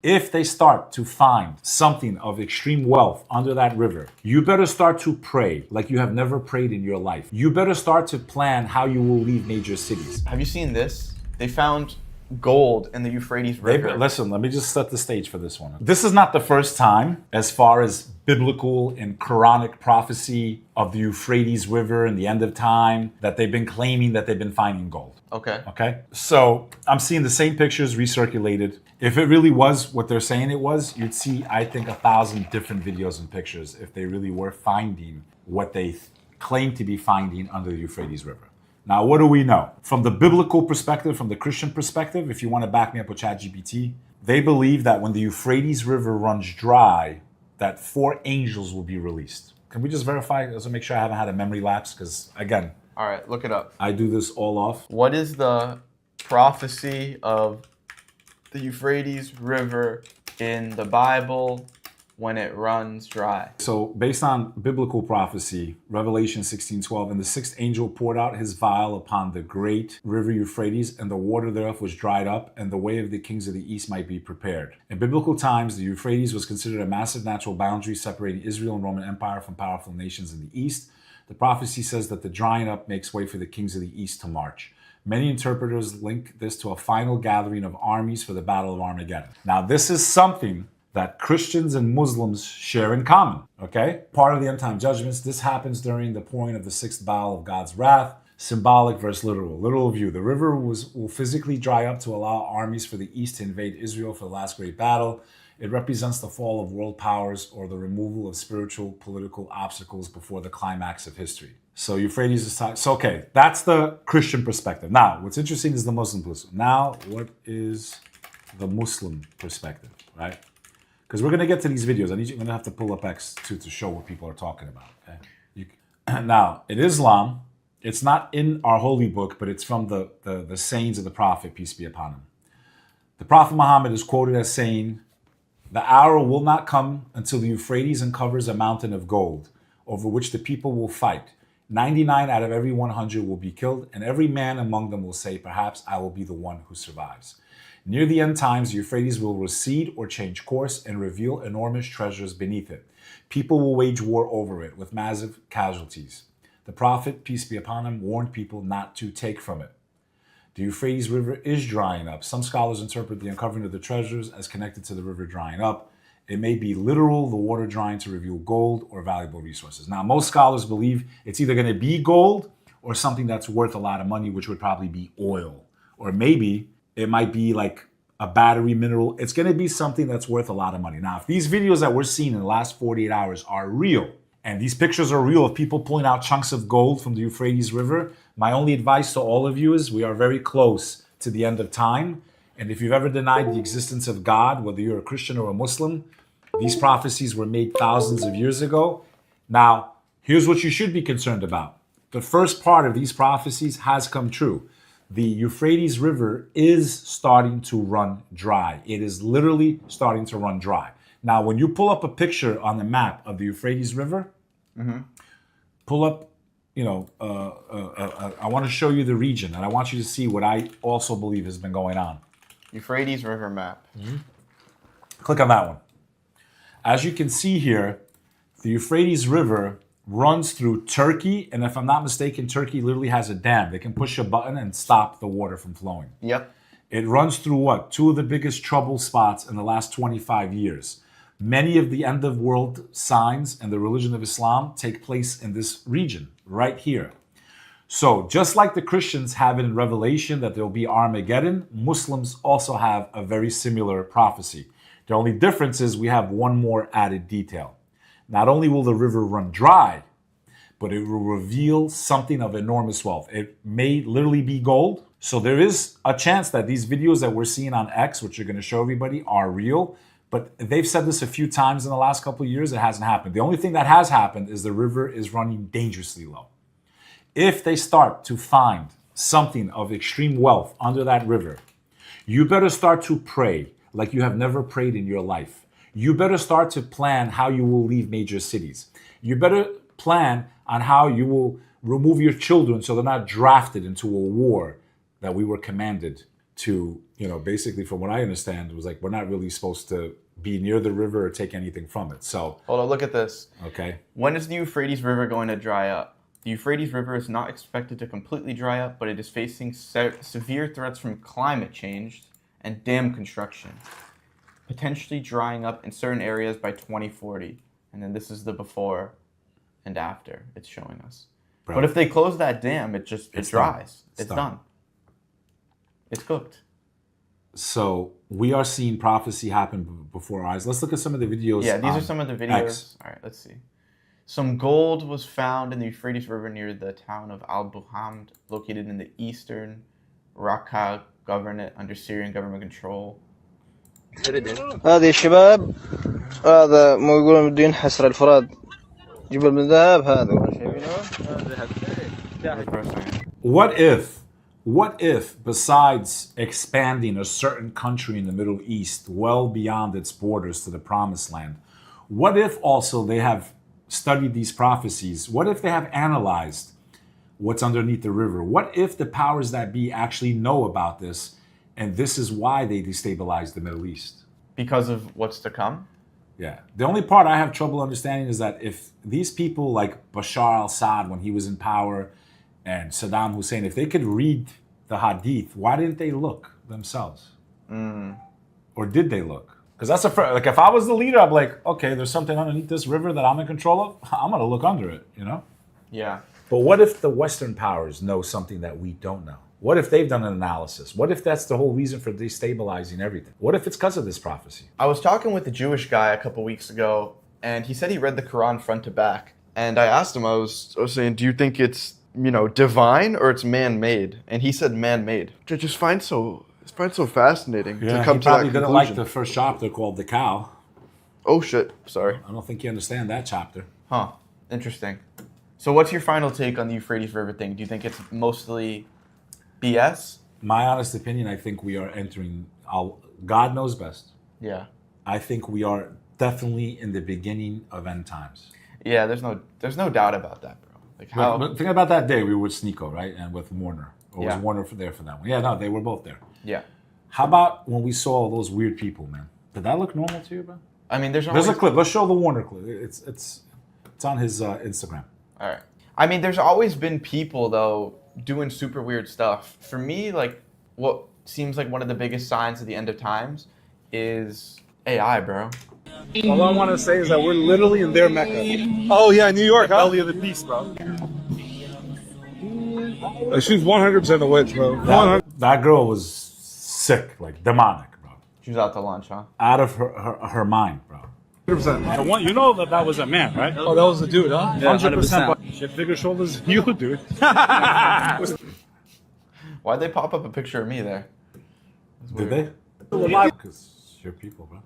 If they start to find something of extreme wealth under that river, you better start to pray like you have never prayed in your life. You better start to plan how you will leave major cities. Have you seen this? They found gold in the Euphrates River. Listen, let me just set the stage for this one. This is not the first time, as far as biblical and Quranic prophecy of the Euphrates River and the end of time, that they've been claiming that they've been finding gold. Okay. So I'm seeing the same pictures recirculated. If it really was what they're saying it was, you'd see, I think, 1,000 different videos and pictures if they really were finding what they claim to be finding under the Euphrates River. Now, what do we know? From the biblical perspective, from the Christian perspective, if you want to back me up with ChatGPT, they believe that when the Euphrates River runs dry, that 4 angels will be released. Can we just verify, just to make sure I haven't had a memory lapse? Because, again, all right, look it up. I do this all off. What is the prophecy of the Euphrates River in the Bible when it runs dry? So based on biblical prophecy, Revelation 16:12, and the 6th angel poured out his vial upon the great river Euphrates, and the water thereof was dried up, and the way of the kings of the east might be prepared. In biblical times, the Euphrates was considered a massive natural boundary separating Israel and Roman Empire from powerful nations in the east. The prophecy says that the drying up makes way for the kings of the east to march. Many interpreters link this to a final gathering of armies for the Battle of Armageddon. Now, this is something that Christians and Muslims share in common, okay? Part of the end time judgments, this happens during the pouring of the 6th vial of God's wrath. Symbolic versus literal. Literal view. The river will physically dry up to allow armies for the east to invade Israel for the last great battle. It represents the fall of world powers or the removal of spiritual, political obstacles before the climax of history. So Euphrates is so okay, that's the Christian perspective. Now, what's interesting is the Muslim perspective. Now, what is the Muslim perspective, right? Because we're going to get to these videos. You're going to have to pull up X2 to show what people are talking about, okay? Now, in Islam, it's not in our holy book, but it's from the sayings of the Prophet, peace be upon him. The Prophet Muhammad is quoted as saying, "The hour will not come until the Euphrates uncovers a mountain of gold, over which the people will fight. 99 out of every 100 will be killed, and every man among them will say, perhaps I will be the one who survives. Near the end times, the Euphrates will recede or change course and reveal enormous treasures beneath it. People will wage war over it with massive casualties. The Prophet, peace be upon him, warned people not to take from it. The Euphrates River is drying up. Some scholars interpret the uncovering of the treasures as connected to the river drying up. It may be literal, the water drying to reveal gold or valuable resources." Now, most scholars believe it's either going to be gold or something that's worth a lot of money, which would probably be oil. Or maybe it might be like a battery mineral. It's going to be something that's worth a lot of money. Now, if these videos that we're seeing in the last 48 hours are real, and these pictures are real of people pulling out chunks of gold from the Euphrates River, my only advice to all of you is we are very close to the end of time. And if you've ever denied the existence of God, whether you're a Christian or a Muslim, these prophecies were made thousands of years ago. Now, here's what you should be concerned about. The first part of these prophecies has come true. The Euphrates River is starting to run dry. It is literally starting to run dry. Now, when you pull up a picture on the map of the Euphrates River, pull up, I want to show you the region, and I want you to see what I also believe has been going on. Euphrates River map. Click on that one. As you can see here, the Euphrates River runs through Turkey, and if I'm not mistaken, Turkey literally has a dam. They can push a button and stop the water from flowing. Yep. It runs through what? 2 of the biggest trouble spots in the last 25 years. Many of the end of world signs and the religion of Islam take place in this region, right here. So just like the Christians have it in Revelation that there will be Armageddon, Muslims also have a very similar prophecy. The only difference is we have one more added detail. Not only will the river run dry, but it will reveal something of enormous wealth. It may literally be gold. So there is a chance that these videos that we're seeing on X, which you're going to show everybody, are real. But they've said this a few times in the last couple of years. It hasn't happened. The only thing that has happened is the river is running dangerously low. If they start to find something of extreme wealth under that river, you better start to pray like you have never prayed in your life. You better start to plan how you will leave major cities. You better plan on how you will remove your children so they're not drafted into a war that we were commanded to, basically from what I understand, it was like we're not really supposed to be near the river or take anything from it. So hold on, look at this. Okay. When is the Euphrates River going to dry up? The Euphrates River is not expected to completely dry up, but it is facing severe threats from climate change and dam construction, potentially drying up in certain areas by 2040. And then this is the before and after it's showing us. Bro. But if they close that dam, it dries. Done. It's done. It's cooked. So we are seeing prophecy happen before our eyes. Let's look at some of the videos. Yeah, these are some of the videos. X. All right, let's see. Some gold was found in the Euphrates River near the town of Al-Buhamd, located in the eastern Raqqa governorate under Syrian government control. هذه الشباب هذا ما يقولون بدين حسر الفراد جبل من ذهب هذا What if besides expanding a certain country in the Middle East well beyond its borders to the promised land, what if also they have studied these prophecies? What if they have analyzed what's underneath the river? What if the powers that be actually know about this, and this is why they destabilized the Middle East? Because of what's to come? Yeah. The only part I have trouble understanding is that if these people like Bashar al-Assad, when he was in power, and Saddam Hussein, if they could read the Hadith, why didn't they look themselves? Or did they look? Because that's like if I was the leader, I'd be like, okay, there's something underneath this river that I'm in control of. I'm gonna look under it, Yeah. But what if the Western powers know something that we don't know? What if they've done an analysis? What if that's the whole reason for destabilizing everything? What if it's because of this prophecy? I was talking with a Jewish guy a couple weeks ago, and he said he read the Quran front to back. And I asked him, I was saying, do you think it's, divine or it's man-made? And he said man-made, which I just find so fascinating to come he to that probably conclusion. didn't like the first chapter called the cow. Oh shit, sorry. I don't think you understand that chapter. Huh, interesting. So what's your final take on the Euphrates River thing? Do you think it's mostly BS? My honest opinion, I think we are entering, God knows best. Yeah. I think we are definitely in the beginning of end times. Yeah, there's no doubt about that, bro. Like how? But think about that day we were with Sneeko, right? And with Warner. Or was Yeah. Warner there for that one? Yeah, no, they were both there. Yeah. How about when we saw all those weird people, man? Did that look normal to you, bro? I mean, there's a clip. Let's show the Warner clip. It's on his Instagram. All right. I mean, there's always been people, though, doing super weird stuff. For me, like, what seems like one of the biggest signs of the end of times is AI, bro. All I want to say is that we're literally in their Mecca. Oh, yeah, New York, huh? Belly of the beast, bro. She's 100% a witch, bro. That girl was sick, like demonic, bro. She was out to lunch, huh? Out of her mind, bro. 100%. You know that was a man, right? Oh, that was a dude, huh? Yeah, 100%. She had bigger shoulders than you, dude. Why'd they pop up a picture of me there? Did they? Because you're people, bro.